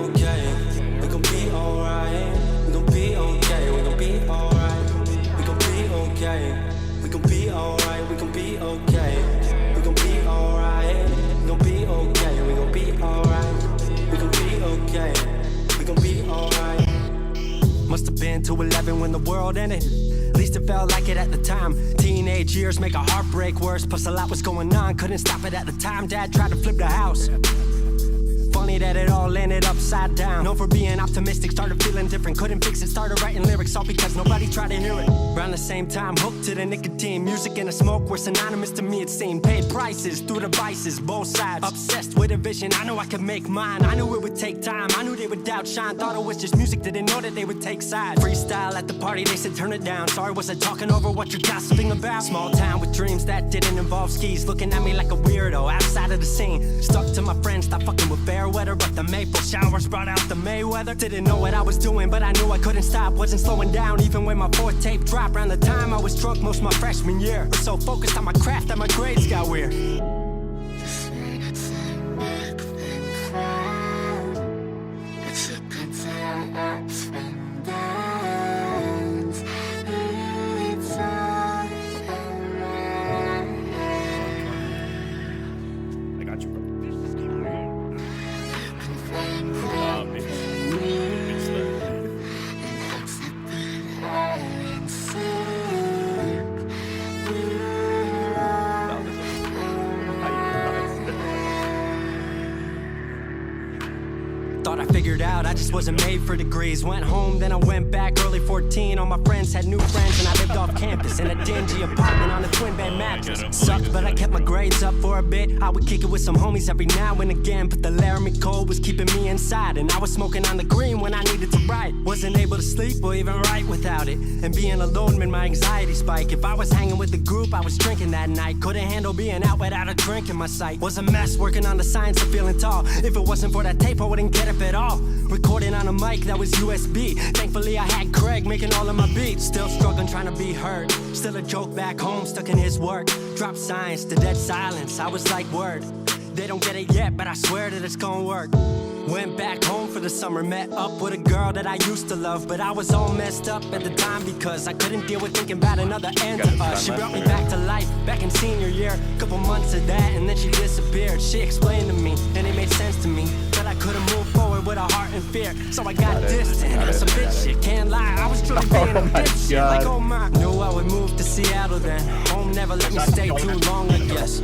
okay. We gon' be alright. We gon' be okay. We gon' be alright. We gon' be okay. We gon' be alright. We gon' be okay. We gon' be alright. We gon' be okay. We gon' be alright. We gon' be okay. We gon' be alright. Must have been 2:11 when the world ended. At least it felt like it at the time. Teenage years make a heartbreak worse. Plus a lot was going on, couldn't stop it at the time. Dad tried to flip the house. Funny that it all ended upside down. Known for being optimistic, started feeling different. Couldn't fix it, started writing lyrics all because nobody tried to hear it. Around the same time, hooked to the nicotine. Music and the smoke were synonymous to me, it seemed. Paid prices through the vices, both sides. Obsessed with a vision, I knew I could make mine. I knew it would take time, I knew they would outshine. Thought it was just music, didn't know that they would take sides. Freestyle at the party, they said turn it down. Sorry, was I talking over what you're gossiping about? Small town with dreams that didn't involve skis. Looking at me like a weirdo, outside of the scene. Stuck to my friends, thought fucking with fair weather. But the maple showers brought out the Mayweather. Didn't know what I was doing, but I knew I couldn't stop. Wasn't slowing down, even when my fourth tape dropped. Around the time I was drunk most my freshman year. Was so focused on my craft that my grades got weird. Thought I figured out, I just wasn't made for degrees. Went home, then I went back early 14. All my friends had new friends and I lived off campus in a dingy apartment on a twin bed mattress. Sucked, but I kept my grades up for a bit. I would kick it with some homies every now and again, but the Laramie cold was keeping me inside. And I was smoking on the green when I needed to write. Wasn't able to sleep or even write without it. And being alone made my anxiety spike. If I was hanging with the group, I was drinking that night. Couldn't handle being out without a drink in my sight. Was a mess working on the science of feeling tall. If it wasn't for that tape, I wouldn't get up at all. Recording on a mic that was USB. Thankfully I had Craig making all of my beats. Still struggling trying to be heard. Still a joke back home, stuck in his work. Dropped science to dead silence. I was like, word. They don't get it yet, but I swear that it's gonna work. Went back home for the summer, met up with a girl that I used to love. But I was all messed up at the time because I couldn't deal with thinking about another end to us. She brought me back to life, back in senior year. Couple months of that and then she disappeared. She explained to me, and it made sense to me, that I couldn't move forward with a heart and fear. So I got distant on some bitch shit, can't lie, I was truly being a bitch shit. Like oh my, knew I would move to Seattle then. Home never let me stay too long, I guess.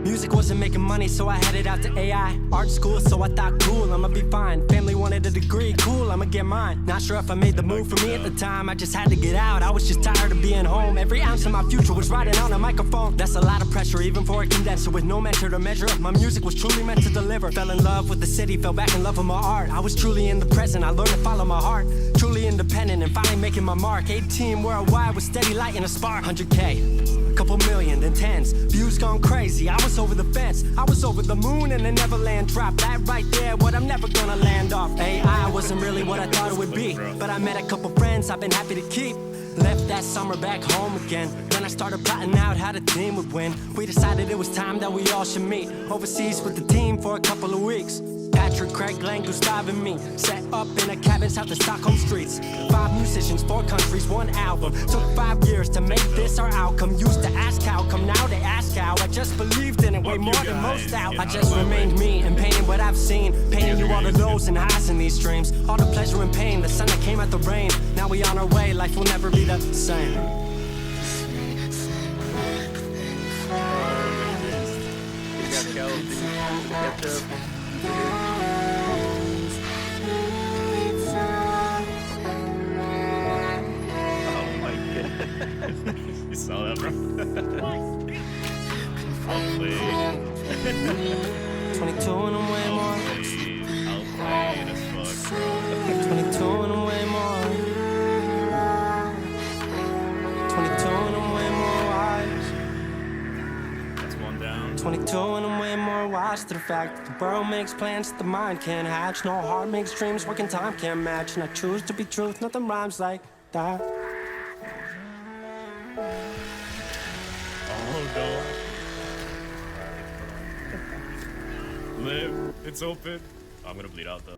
Music wasn't making money, so I headed out to AI art school, so I thought cool, I'ma be fine. Family wanted a degree, cool, I'ma get mine. Not sure if I made the move for me at the time, I just had to get out. I was just tired of being home. Every ounce of my future was riding on a microphone. That's a lot of pressure, even for a condenser with no mentor to measure up. My music was truly meant to deliver. Fell in love with the city, fell back in love with my art. I was truly in the present, I learned to follow my heart. Truly independent and finally making my mark. 18 worldwide with steady lighting a spark. 100K, couple million, then tens. Views gone crazy, I was over the fence. I was over the moon and the Neverland drop. That right there, what I'm never gonna land off. AI wasn't really what I thought it would be, but I met a couple friends I've been happy to keep. Left that summer back home again. Then I started plotting out how the team would win. We decided it was time that we all should meet overseas with the team for a couple of weeks. Patrick, Craig, Glenn, Gustav, and me set up in a cabin south of Stockholm streets. 5 musicians, 4 countries, 1 album. Took 5 years to make this our outcome. Used to ask how come, now they ask how. I just believed in it way more than most out. I just remained me and painted what I've seen. Painting you all the lows and highs in these dreams. All the pleasure and pain, the sun that came out the rain. Now we on our way, life will never be the same. You saw that, bro? Hopefully. 22 and I'm way more. Outplayed as fuck, bro. 22 and I'm way more. 22 and I'm way more wise. That's one down. 22 and I'm way more wise to the fact that the world makes plans that the mind can't hatch. No heart makes dreams, working time can't match. And I choose to be truth, nothing rhymes like that. Oh no. Live. It's open. I'm gonna bleed out though.